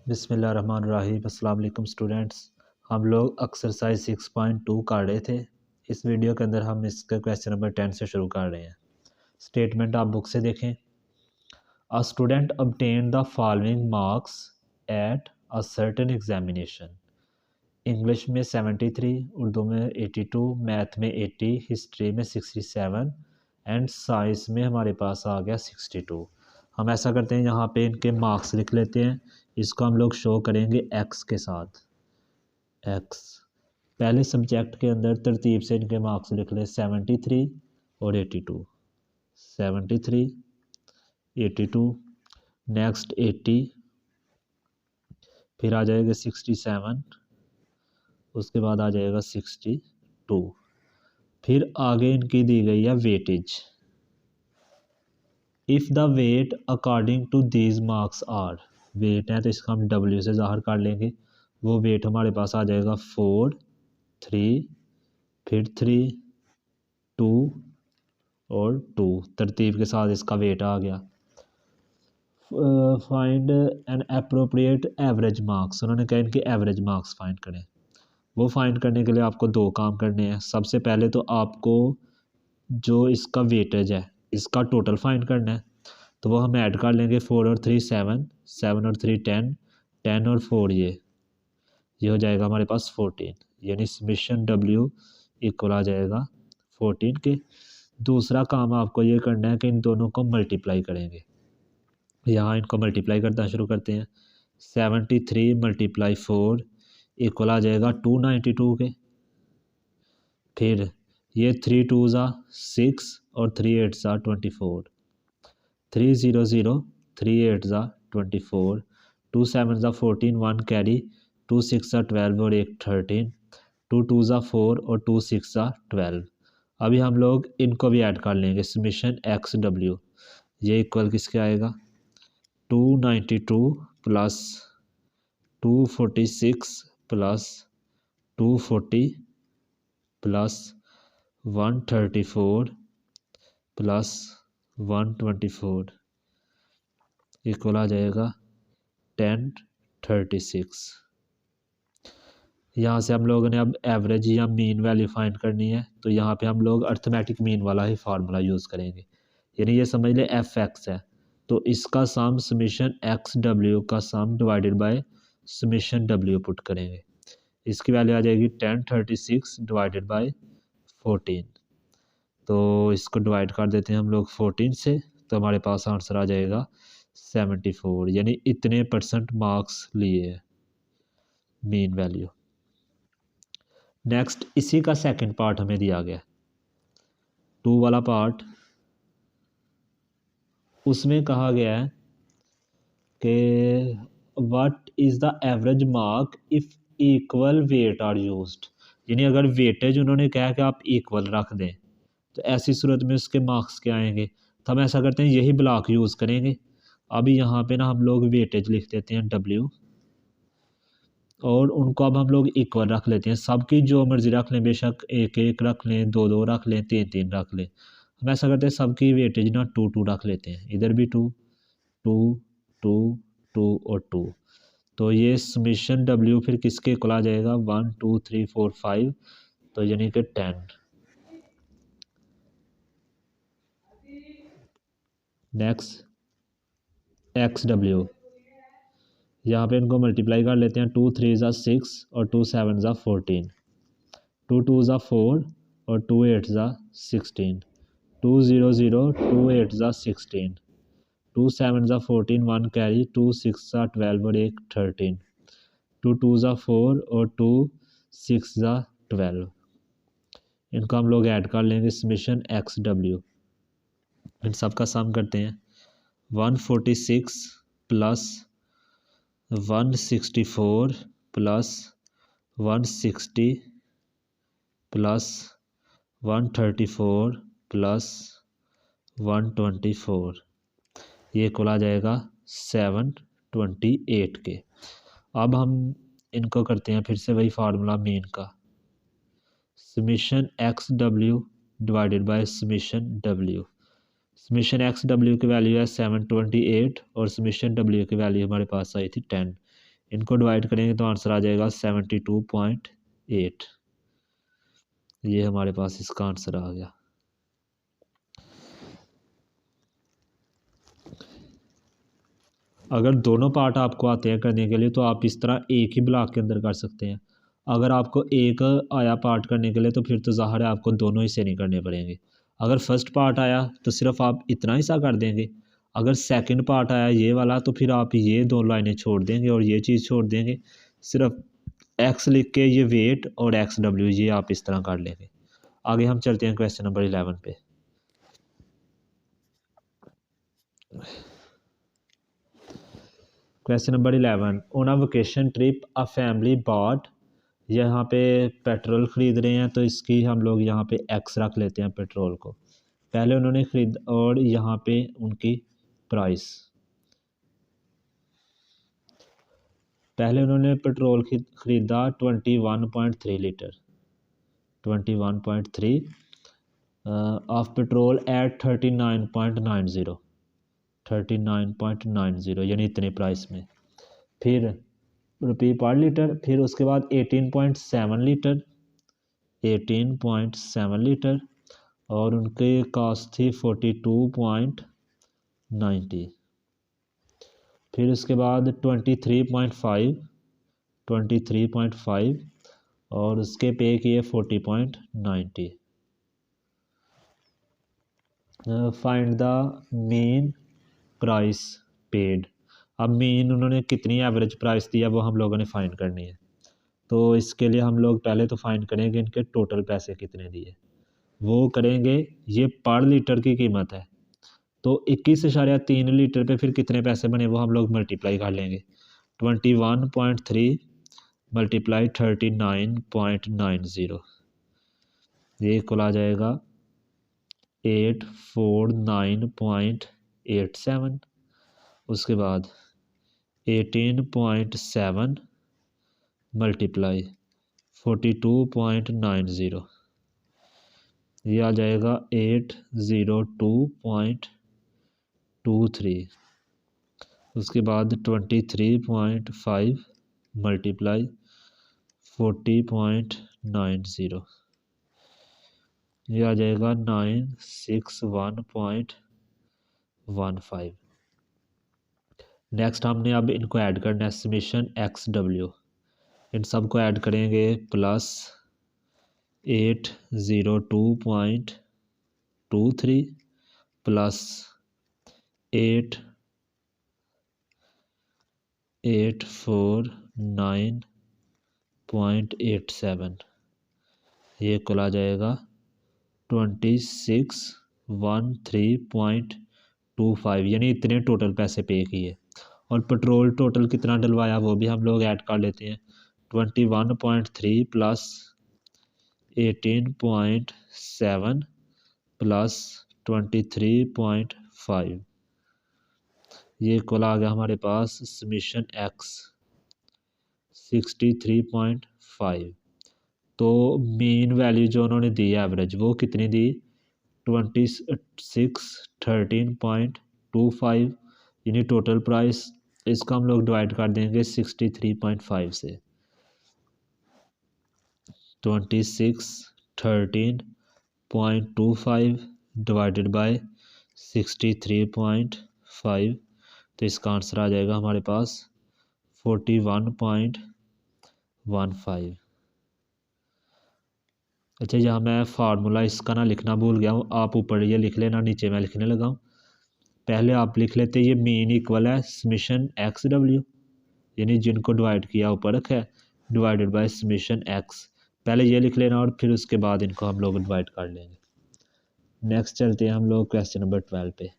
बिस्मिल्लाहिर्रहमानिर्रहीम। अस्सलाम वालेकुम स्टूडेंट्स। हम लोग एक्सरसाइज 6.2 कर रहे थे। इस वीडियो के अंदर हम इसका क्वेश्चन नंबर 10 से शुरू कर रहे हैं। स्टेटमेंट आप बुक से देखें। A student obtained the following marks at a certain examination. English में 73, उर्दू में 82, मैथ में 80, हिस्ट्री में 67 एंड साइंस में हमारे पास आ गया 62। हम ऐसा करते हैं, यहाँ पे इनके मार्क्स लिख लेते हैं। इसको हम लोग शो करेंगे एक्स के साथ। एक्स पहले सब्जेक्ट के अंदर तरतीब से इनके मार्क्स लिख लें 73 और 82। 73 82, नेक्स्ट 80, फिर आ जाएगा 67, उसके बाद आ जाएगा 62। फिर आगे इनकी दी गई है weightage. If the weight according to these marks are, weight है तो इसका हम W से ज़ाहिर कर लेंगे। वो वेट हमारे पास आ जाएगा 4 3, फिर 3 2 और 2। तरतीब के साथ इसका वेट आ गया। Find an appropriate average marks, उन्होंने कहा इनके एवरेज मार्क्स फाइंड करें। वो फाइंड करने के लिए आपको दो काम करने हैं। सबसे पहले तो आपको जो इसका वेटेज है इसका टोटल फाइंड करना है, तो वो हम ऐड कर लेंगे। 4 और 3 7, 7 और 3 10, 10 और 4 ये हो जाएगा हमारे पास 14, यानी समेशन W इक्वल आ जाएगा 14 के। दूसरा काम आपको ये करना है कि इन दोनों को मल्टीप्लाई करेंगे। यहाँ इनको मल्टीप्लाई करना शुरू करते हैं। 73 मल्टीप्लाई 4 इक्वल आ जाएगा 292 के। फिर ये 3 2 ज़ा 6 और 3 8 ज़ा 24, 3 0 0 3 8 ज़ा 24, 2 7 ज़ा 14, 1 कैरी, 2 6 ज़ा 12 और 1 13, 2 2 ज़ा 4 और 2 6 ज़ा 12। अभी हम लोग इनको भी ऐड कर लेंगे। समेशन XW ये इक्वल किसके आएगा 292 plus 246 plus 240 plus 134 plus 124 equal आ जाएगा 1036। यहाँ से हम लोगों ने अब एवरेज या मीन वैल्यू फाइंड करनी है, तो यहाँ पे हम लोग अर्थमेटिक मीन वाला ही फार्मूला यूज़ करेंगे। यानी ये समझ ले FX है तो इसका सम समेशन XW का सम divided by summation W put करेंगे। इसकी वैल्यू आ जाएगी 1036 डिवाइडेड बाय 14। तो इसको डिवाइड कर देते हैं हम लोग 14 से, तो हमारे पास आंसर आ जाएगा 74, यानी इतने % मार्क्स लिए है मीन वैल्यू। नेक्स्ट इसी का सेकंड पार्ट हमें दिया गया 2 वाला पार्ट। उसमें कहा गया है कि what is the average mark if equal weight are used, यानी अगर वेटेज उन्होंने कहा कि आप इक्वल रख दें तो ऐसी सूरत में उसके मार्क्स क्या आएंगे। तो हम ऐसा करते हैं यही ब्लॉक यूज़ करेंगे। अभी यहाँ पे ना हम लोग वेटेज लिख देते हैं W और उनको अब हम लोग इक्वल रख लेते हैं। सबकी जो मर्ज़ी रख लें, बेशक 1 1 रख लें, 2 2 रख लें, 3 3 रख लें। हम ऐसा करते हैं सबकी वेटेज ना 2 2 रख लेते हैं। इधर भी 2 2 2 2 और 2। तो ये समेशन W फिर किसके इक्वल आ जाएगा 1 2 3 4 5, तो यानी कि 10। नेक्स्ट XW, यहाँ पे इनको मल्टीप्लाई कर लेते हैं। 2 3 ज़ा 6 और 2 7 ज़ा 14, 2 2 ज़ा 4 और 2 8 ज़ा 16, 2 0 0 2 8 ज़ा 16, 2 7 ज़ा 14, 1 कैरी, 2 6 ज़ा 12 और 1 13, 2 2 ज़ा 4 और 2 6 ज़ा 12। इनको हम लोग ऐड कर लेंगे समेशन XW। इन सब का सम करते हैं। 146 प्लस 164 प्लस 160 प्लस 134 प्लस 124, ये कुल आ जाएगा 728 के। अब हम इनको करते हैं फिर से वही फार्मूला मीन का, summation XW divided by summation W। Summation XW की वैल्यू है 728 और समेशन W की वैल्यू हमारे पास आई थी 10। इनको डिवाइड करेंगे तो आंसर आ जाएगा 72.8। ये हमारे पास इसका आंसर आ गया। अगर दोनों पार्ट आपको आते हैं करने के लिए तो आप इस तरह एक ही ब्लॉक के अंदर कर सकते हैं। अगर आपको एक आया पार्ट करने के लिए तो फिर तो ज़ाहिर है आपको दोनों हिस्से नहीं करने पड़ेंगे। अगर फर्स्ट पार्ट आया तो सिर्फ आप इतना हिस्सा कर देंगे। अगर सेकंड पार्ट आया ये वाला तो फिर आप ये दो लाइनें छोड़ देंगे और ये चीज़ छोड़ देंगे। सिर्फ एक्स लिख के ये वेट और एक्स डब्ल्यू ये आप इस तरह कर लेंगे। आगे हम चलते हैं क्वेश्चन नंबर 11 पे। Question number 11, on a vacation trip a family bought. यहाँ पे पेट्रोल ख़रीद रहे हैं तो इसकी हम लोग यहाँ पे एक्स रख लेते हैं पेट्रोल को। पहले उन्होंने ख़रीद और यहाँ पे उनकी प्राइस, पहले उन्होंने पेट्रोल ख़रीदा 21.3 लीटर, 21.3 ऑफ पेट्रोल एट 39.90 यानी इतने प्राइस में। फिर रुपये पर लीटर, फिर उसके बाद 18.7 लीटर, 18.7 लीटर और उनके कॉस्ट थी 42.90। फिर उसके बाद 23.5 और उसके पे किए 40.90। Find the main price paid. अब मेन उन्होंने कितनी एवरेज प्राइस दिया वो हम लोगों ने फाइंड करनी है। तो इसके लिए हम लोग पहले तो फाइंड करेंगे इनके टोटल पैसे कितने दिए, वो करेंगे। ये पर लीटर की कीमत है तो 21.3 लीटर पे फिर कितने पैसे बने वो हम लोग मल्टीप्लाई कर लेंगे। 21.3 मल्टीप्लाई 39.90, ये कुल आ जाएगा 849.87। उसके बाद 18.7 मल्टीप्लाई 42.90, ये आ जाएगा 802.23। उसके बाद 23.5 मल्टीप्लाई 40.90, ये आ जाएगा 961.15। नेक्स्ट हमने अब इनको ऐड करना है, समीशन एक्स डब्ल्यू। इन सब को ऐड करेंगे प्लस 802.23 प्लस 849.87, ये कुल आ जाएगा 2613.25, यानी इतने टोटल पैसे पे किए। और पेट्रोल टोटल कितना डलवाया वो भी हम लोग ऐड कर लेते हैं। 21.3 प्लस 18.7 प्लस 23.5, ये कुल आ गया हमारे पास समीशन एक्स 63.5। तो मेन वैल्यू जो उन्होंने दी है एवरेज वो कितनी दी, 2613.25, यानी टोटल प्राइस। इसका हम लोग डिवाइड कर देंगे 63.5 से। 2613.25 डिवाइडेड बाय 63.5, तो इसका आंसर आ जाएगा हमारे पास 41.15। अच्छा, यहाँ मैं फार्मूला इसका ना लिखना भूल गया हूँ, आप ऊपर ये लिख लेना, नीचे मैं लिखने लगा हूँ। पहले आप लिख लेते ये मीन इक्वल है समीशन एक्स डब्ल्यू, यानी जिनको डिवाइड किया ऊपर रखा है, डिवाइडेड बाय समीशन एक्स। पहले ये लिख लेना और फिर उसके बाद इनको हम लोग डिवाइड कर लेंगे। नेक्स्ट चलते हैं हम लोग क्वेश्चन नंबर 12 पे।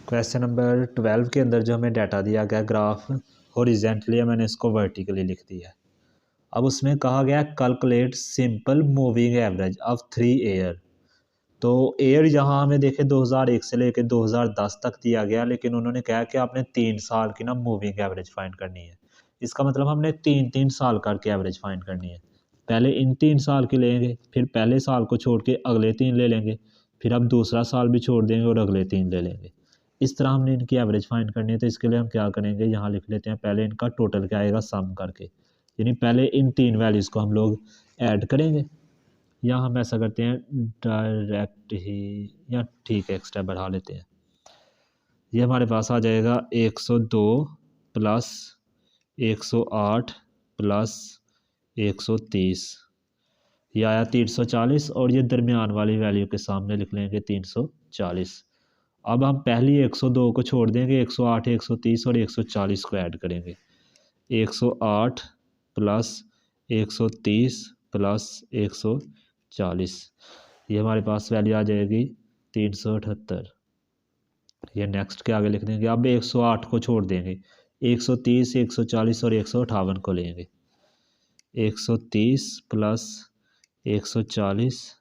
क्वेश्चन नंबर 12 के अंदर जो हमें डाटा दिया गया ग्राफ हॉरिजॉन्टली है, मैंने इसको वर्टिकली लिख दिया है। अब उसमें कहा गया calculate simple moving average of 3 year. तो ईयर यहाँ हमें देखे 2001 से लेकर 2010 तक दिया गया, लेकिन उन्होंने कहा कि आपने 3 साल की ना मूविंग एवरेज फाइंड करनी है। इसका मतलब हमने 3 साल करके एवरेज फाइंड करनी है। पहले इन 3 साल के लेंगे, फिर पहले साल को छोड़ के अगले 3 ले लेंगे, फिर अब दूसरा साल भी छोड़ देंगे और अगले 3 ले लेंगे। इस तरह हमने इनकी एवरेज फाइंड करनी है। तो इसके लिए हम क्या करेंगे, यहाँ लिख लेते हैं पहले इनका टोटल क्या आएगा सम करके, यानी पहले इन 3 वैल्यूज़ को हम लोग ऐड करेंगे, या हम ऐसा करते हैं डायरेक्ट ही, या ठीक है एक स्टेप बढ़ा लेते हैं। ये हमारे पास आ जाएगा 102 प्लस 108 प्लस 130, ये आया 340, और ये दरमियान वाली वैल्यू के सामने लिख लेंगे 340। अब हम पहली 102 को छोड़ देंगे, 108, 130 और 140 को ऐड करेंगे। 108 प्लस 130 प्लस 140, ये हमारे पास वैल्यू आ जाएगी 378। ये नेक्स्ट के आगे लिख देंगे। अब 108 को छोड़ देंगे, 130, 140 और 158 को लेंगे। 130 प्लस 140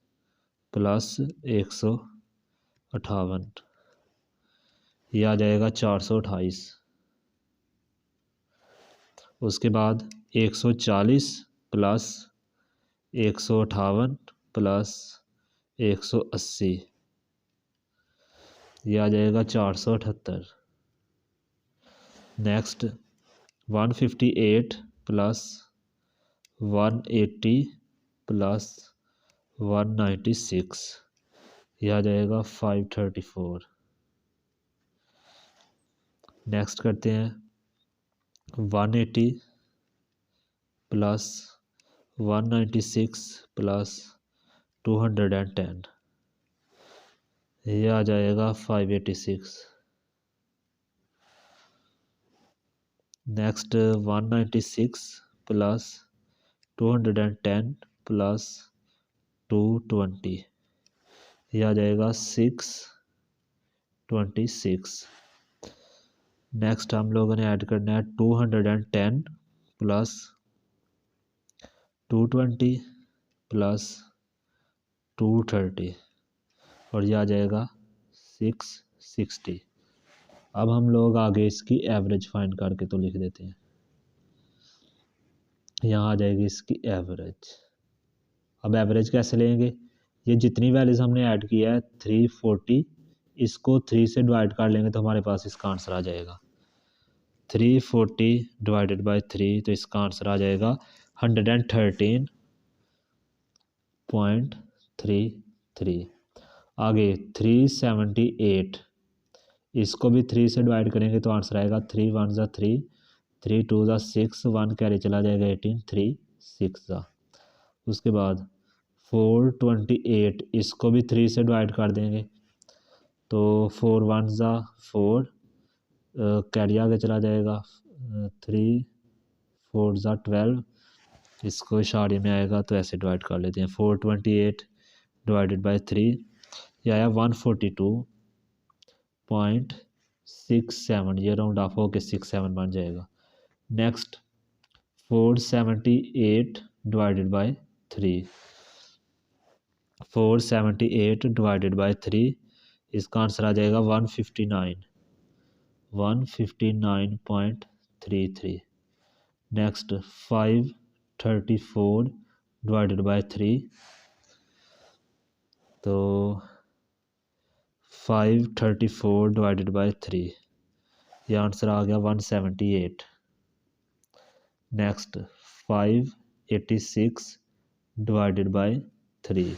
प्लस 158, ये आ जाएगा 428। उसके बाद 140 प्लस 158 प्लस 180, ये आ जाएगा 478। नेक्स्ट 158 प्लस 180 प्लस 196, ये आ जाएगा 534। नेक्स्ट करते हैं 180 प्लस 196 प्लस 210, ये आ जाएगा 586। नेक्स्ट 196 प्लस 210 प्लस 220, ये आ जाएगा 626। नेक्स्ट हम लोगों ने ऐड करना है 210 प्लस 220 प्लस 230, और ये आ जाएगा 660। अब हम लोग आगे इसकी एवरेज फाइंड करके तो लिख देते हैं। यहाँ आ जाएगी इसकी एवरेज। अब एवरेज कैसे लेंगे, ये जितनी वैल्यूज़ हमने ऐड किया है 340, इसको 3 से डिवाइड कर लेंगे तो हमारे पास इसका आंसर आ जाएगा 340 डिवाइडेड बाई 3, तो इसका आंसर आ जाएगा 113.33। आगे 378, इसको भी 3 से डिवाइड करेंगे तो आंसर आएगा 3 1 ज़ा 3, 3 2 ज़ा 6, 1 कैरी चला जाएगा 18, 3 6 ज़ा। उसके बाद 428, इसको भी 3 से डिवाइड कर देंगे तो 4 1 ज़ा 4, कैरी आगे चला जाएगा 3 4 ज़ा 12, इसको इशारे में आएगा तो ऐसे डिवाइड कर लेते हैं। 428 डिवाइडेड बाई 3, ये आया 142.67, ये राउंड ऑफ होके 67 बन जाएगा। Next 478 divided by 3, 478 divided by 3, इसका आंसर आ जाएगा 159.33। नेक्स्ट 534 डिवाइडेड बाई 3, तो 534 डिवाइडेड बाई 3, ये आंसर आ गया 178। Next 586 divided by 3,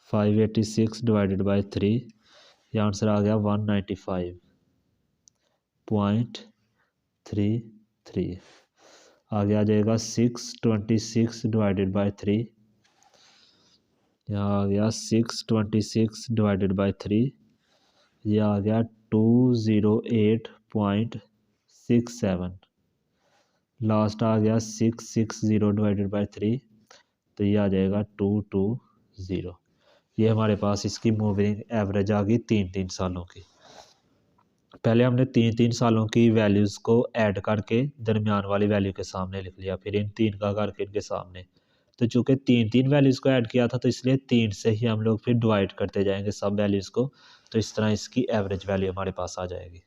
586 divided by 3, ये आंसर आ गया 195.33। आगे आ जाएगा 626 डिवाइडेड बाई 3, यहाँ आ गया 626 डिवाइडेड बाई 3, ये आ गया 208.67। लास्ट आ गया 660 डिवाइडेड बाई 3, तो ये आ जाएगा 220। ये हमारे पास इसकी मूविंग एवरेज आ गई 3 सालों की। पहले हमने 3 सालों की वैल्यूज़ को ऐड करके दरमियान वाली वैल्यू के सामने लिख लिया, फिर इन 3 का करके इनके सामने। तो चूँकि 3 वैल्यूज़ को ऐड किया था तो इसलिए 3 से ही हम लोग फिर डिवाइड करते जाएंगे सब वैल्यूज़ को, तो इस तरह इसकी एवरेज वैल्यू हमारे पास आ जाएगी।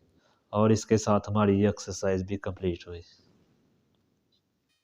और इसके साथ हमारी ये एक्सरसाइज भी कंप्लीट हुई।